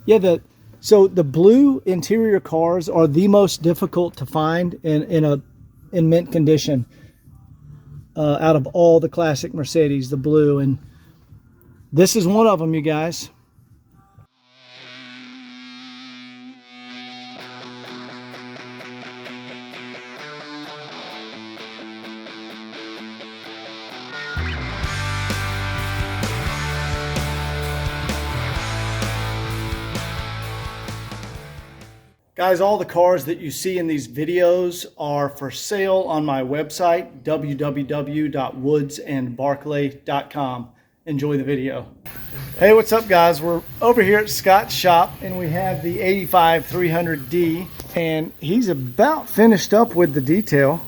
Yeah, so the blue interior cars are the most difficult to find in mint condition out of all the classic Mercedes, the blue, and this is one of them, you guys. Guys, all the cars that you see in these videos are for sale on my website, www.woodsandbarclay.com. Enjoy the video. Hey, what's up, guys? We're over here at Scott's shop, and we have the 85 300D, and he's about finished up with the detail.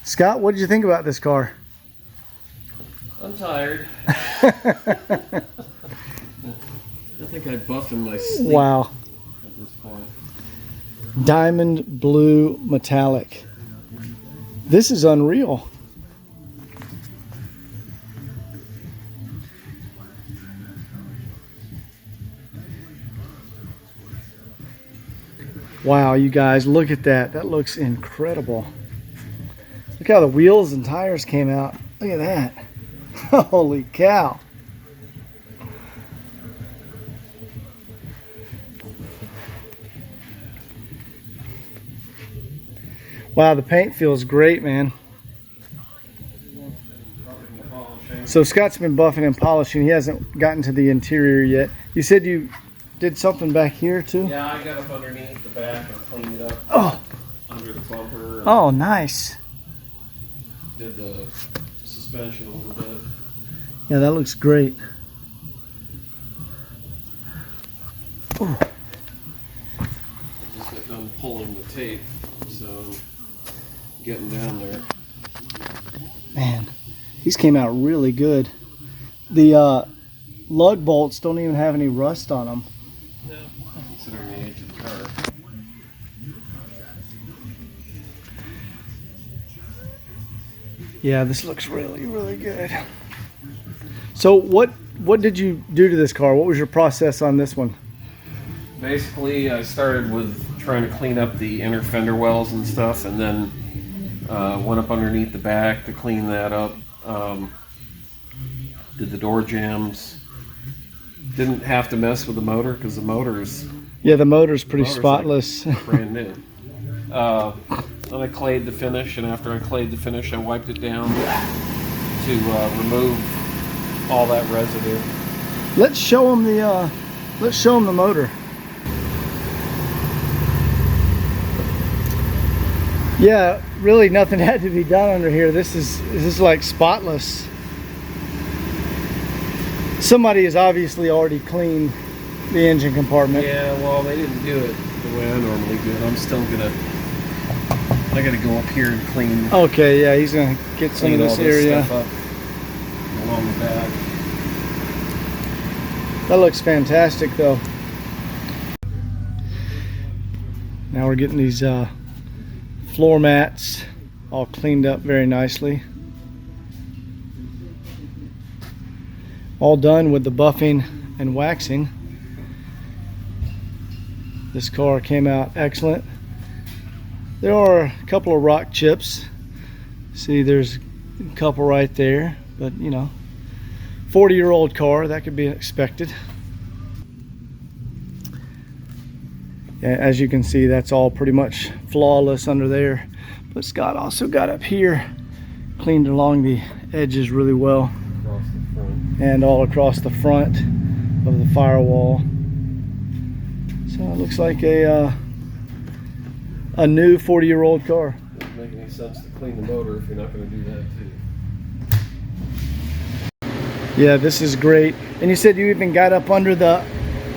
Scott, what did you think about this car? I'm tired. I think I buff in my sleep. Wow. At this point. Diamond blue metallic. This is unreal. Wow, you guys, look at that. That looks incredible. Look how the wheels and tires came out. Look at that. Holy cow. Wow, the paint feels great, man. So Scott's been buffing and polishing. He hasn't gotten to the interior yet. You said you did something back here too? Yeah, I got up underneath the back and cleaned it up. Under the bumper. Oh, nice. Did the suspension a little bit. Yeah, that looks great. I just got done pulling the tape, so getting down there. Man, these came out really good. The lug bolts don't even have any rust on them. No, considering the age of the car. Yeah, this looks really, really good. So what did you do to this car? What was your process on this one? Basically, I started with trying to clean up the inner fender wells and stuff, and then went up underneath the back to clean that up. Did the door jambs. Didn't have to mess with the motor because the motor's the motor's pretty spotless. Like brand new. Then I clayed the finish, and after I clayed the finish, I wiped it down to remove all that residue. Let's show them the motor. Yeah, really nothing had to be done under here. This is like spotless. Somebody has obviously already cleaned the engine compartment. Yeah, well, they didn't do it the way I normally do it. I'm still gonna. I gotta go up here and clean. Okay, yeah, he's gonna get some of this area stuff up along the back. That looks fantastic, though. Now we're getting these floor mats all cleaned up very nicely. All done with the buffing and waxing. This car came out excellent. There are a couple of rock chips. See, there's a couple right there, but you know, 40-year-old car, that could be expected. Yeah, as you can see, that's all pretty much flawless under there. But Scott also got up here, cleaned along the edges really well, and all across the front of the firewall. So it looks like a new 40-year-old car. Doesn't make any sense to clean the motor if you're not going to do that too. Yeah, this is great. And you said you even got up under the...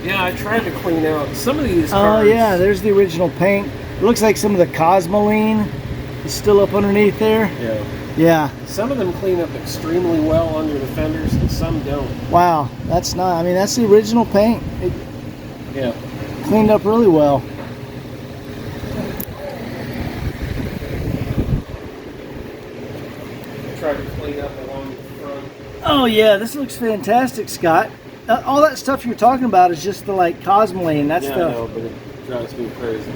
Yeah, I tried to clean out some of these cars. Oh yeah, there's the original paint. It looks like some of the Cosmoline is still up underneath there. Yeah. Yeah. Some of them clean up extremely well under the fenders, and some don't. Wow, that's not... I mean, that's the original paint. It Yeah. cleaned up really well. I tried to clean up along the front. Oh yeah, this looks fantastic, Scott. all that stuff you're talking about is just the like cosmoline. That's yeah, the. I know, but it drives me crazy.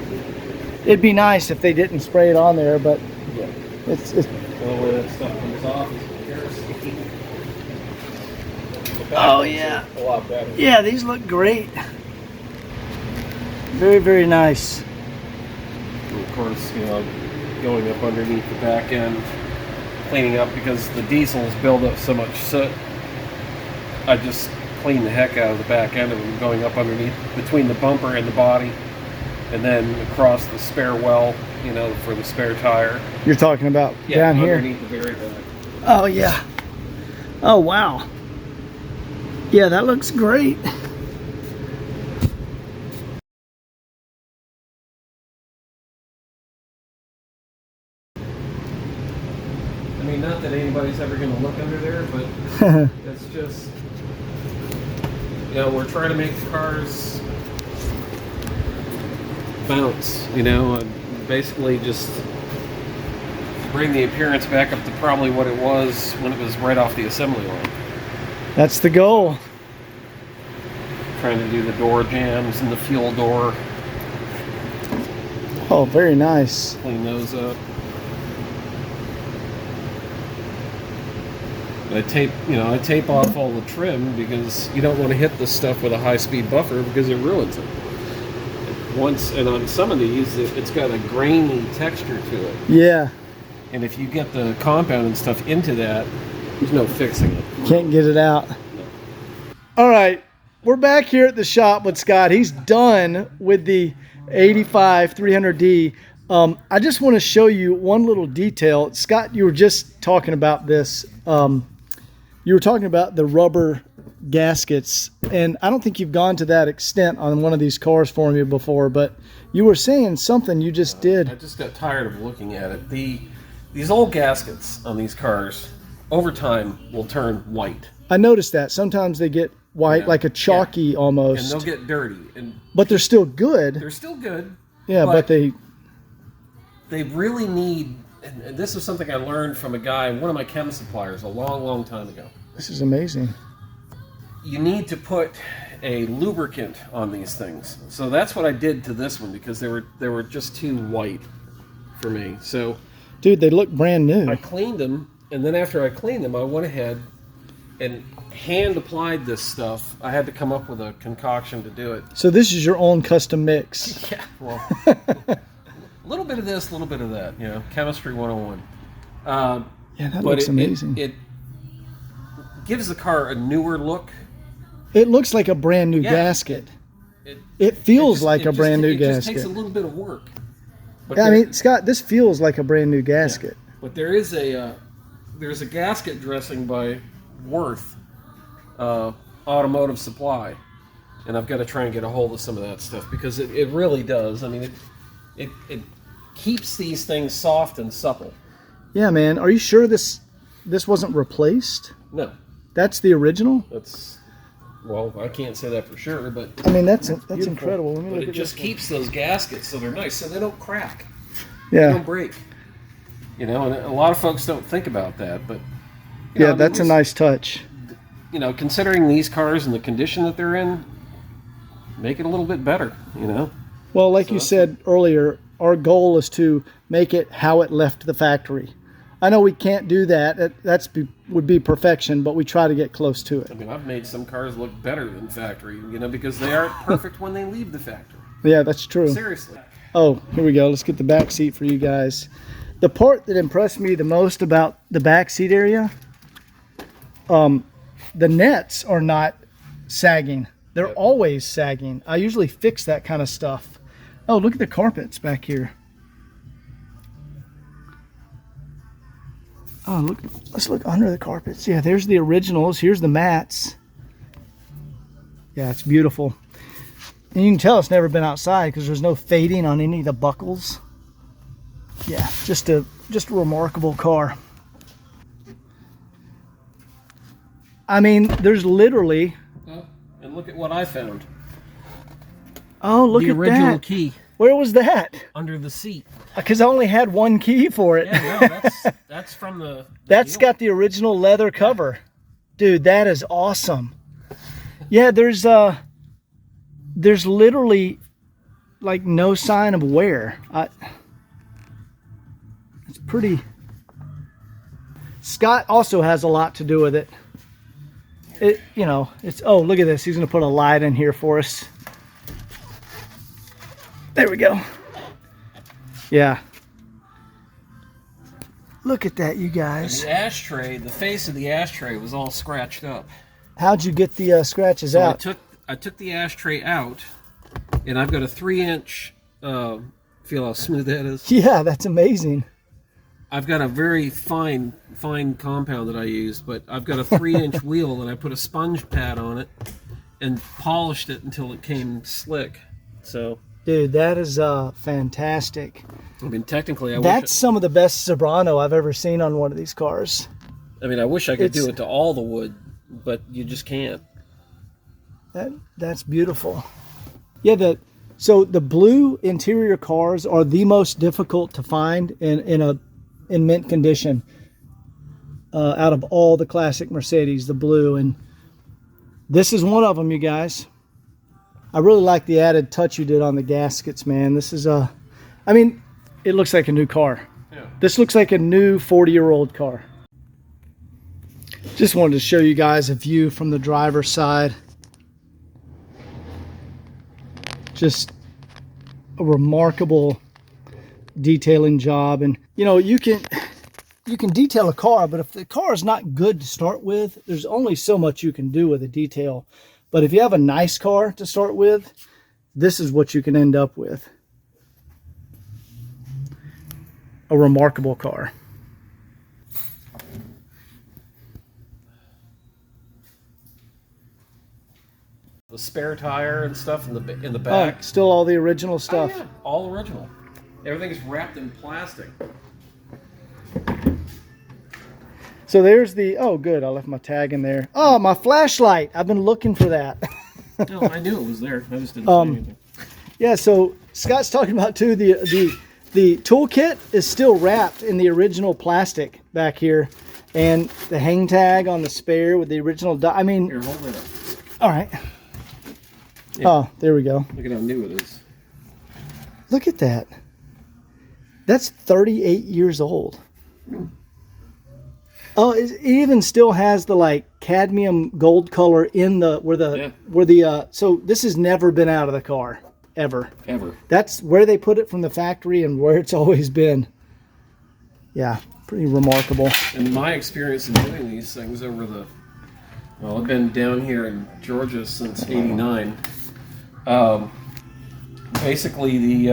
It'd be nice if they didn't spray it on there, but Yeah. it's The only way that stuff comes off is kerosene. Oh, yeah. A lot better. yeah, these look great. Very, very nice. And of course, you know, going up underneath the back end, cleaning up because the diesels build up so much soot. I just clean the heck out of the back end of them, going up underneath between the bumper and the body, and then across the spare well, you know, for the spare tire. You're talking about down here. Underneath the very back. Oh yeah. Oh wow. Yeah, that looks great. I mean, not that anybody's ever going to look under there, but it's just, you know, we're trying to make the cars bounce, you know, and basically just bring the appearance back up to probably what it was when it was right off the assembly line. That's the goal. Trying to do the door jams and the fuel door, Oh, very nice. clean those up. I tape off all the trim because you don't want to hit this stuff with a high-speed buffer because it ruins it. And on some of these, it's got a grainy texture to it. Yeah. And if you get the compound and stuff into that, there's no fixing it. Can't get it out. All right, we're back here at the shop with Scott. He's done with the 85 300D. I just want to show you one little detail. Scott, you were just talking about this. You were talking about the rubber gaskets, and I don't think you've gone to that extent on one of these cars for me before, but you were saying something you just did. I just got tired of looking at it. These old gaskets on these cars, over time, will turn white. I noticed that. Sometimes they get white, Yeah. like a chalky almost. And they'll get dirty. But they're still good. They're still good. Yeah, but they really need, and this is something I learned from a guy, one of my chem suppliers, a long, long time ago. This is amazing. You need to put a lubricant on these things. So that's what I did to this one because they were just too white for me. So, Dude, they look brand new. I cleaned them, and then after I cleaned them, I went ahead and hand applied this stuff. I had to come up with a concoction to do it. So this is your own custom mix. Yeah, well, a little bit of this, a little bit of that, you know, chemistry 101. Yeah, that looks amazing. It gives the car a newer look. It looks like a brand new gasket. It feels like a brand new gasket. It just takes a little bit of work. But I mean, Scott, this feels like a brand new gasket. Yeah, but there's a gasket dressing by Worth Automotive Supply, and I've got to try and get a hold of some of that stuff because it really does. I mean, it keeps these things soft and supple. Yeah, man. Are you sure this wasn't replaced? No, That's the original? Well, I can't say that for sure, but I mean, that's incredible. Let me but look it at just this keeps those gaskets so they're nice, so they don't crack. one. They Yeah. don't break. You know, and a lot of folks don't think about that, but you know, Yeah, I mean, that's a nice touch. You know, considering these cars and the condition that they're in, make it a little bit better. You know. Well, like you said earlier, our goal is to make it how it left the factory. I know we can't do that. Would be perfection, but we try to get close to it. I mean, I've made some cars look better than factory, you know, because they aren't perfect when they leave the factory. Yeah, that's true. Seriously. Oh, here we go. Let's get the back seat for you guys. The part that impressed me the most about the back seat area, the nets are not sagging. They're always sagging. I usually fix that kind of stuff. Oh, look at the carpets back here. Oh, look, let's look under the carpets. Yeah, there's the originals. Here's the mats. Yeah, it's beautiful. And you can tell it's never been outside because there's no fading on any of the buckles. Yeah, just a remarkable car. I mean, there's literally... And look at what I found. Oh, look The at original that. key Where was that? under the seat. Because I only had one key for it. Yeah, no, that's from the That's deal. got the original leather cover. Dude, that is awesome. Yeah, there's literally like no sign of wear. It's pretty. Scott also has a lot to do with it. You know, it's, oh, look at this. He's going to put a light in here for us. There we go. Yeah. Look at that, you guys. And the ashtray, the face of the ashtray was all scratched up. How'd you get the scratches out? I took the ashtray out, and I've got a 3-inch, feel how smooth that is? Yeah, that's amazing. I've got a very fine compound that I used, but I've got a 3-inch wheel, and I put a sponge pad on it and polished it until it came slick. So, dude, that is fantastic. I mean, technically, that's some of the best Sobrano I've ever seen on one of these cars. I mean, I wish I could do it to all the wood, but you just can't. That's beautiful. Yeah, so the blue interior cars are the most difficult to find in mint condition out of all the classic Mercedes, the blue, and this is one of them, you guys. I really like the added touch you did on the gaskets, man. This is I mean, it looks like a new car. Yeah. This looks like a new 40-year-old car. Just wanted to show you guys a view from the driver's side. Just a remarkable detailing job. And you know, you can detail a car, but if the car is not good to start with, there's only so much you can do with a detail. But if you have a nice car to start with, this is what you can end up with. A remarkable car. The spare tire and stuff in the back. Oh, still all the original stuff. Oh, yeah. All original. Everything's wrapped in plastic. So there's the, oh good, I left my tag in there. Oh, my flashlight. I've been looking for that. No, I knew it was there. I just didn't say anything. Yeah, so Scott's talking about too, the toolkit is still wrapped in the original plastic back here. And the hang tag on the spare with the original, I mean. Here, hold it up. All right. Yeah. Oh, there we go. Look at how new it is. Look at that. That's 38 years old. Oh, it even still has the like cadmium gold color in the so this has never been out of the car ever. That's where they put it from the factory and where it's always been. Yeah, pretty remarkable. In my experience in doing these things well, I've been down here in Georgia since '89. Basically,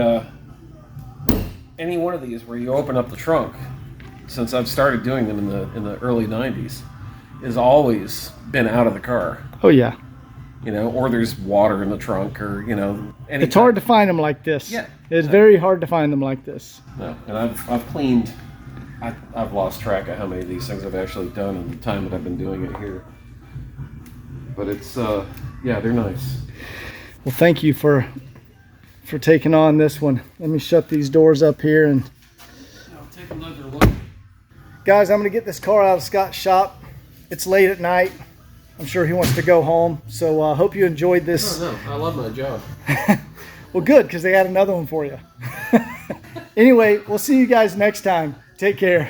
any one of these where you open up the trunk, since I've started doing them in the early '90s, has always been out of the car. Oh yeah. You know, or there's water in the trunk, or you know, it's hard to find them like this. Yeah, it's very hard to find them like this. No, and I've cleaned. I've lost track of how many of these things I've actually done in the time that I've been doing it here. But it's yeah, they're nice. Well, thank you for taking on this one. Let me shut these doors up here and I'll take another look. Guys, I'm gonna get this car out of Scott's shop. It's late at night. I'm sure he wants to go home. So I hope you enjoyed this. Oh, no, I love my job. Well, good, because they got another one for you. Anyway, we'll see you guys next time. Take care.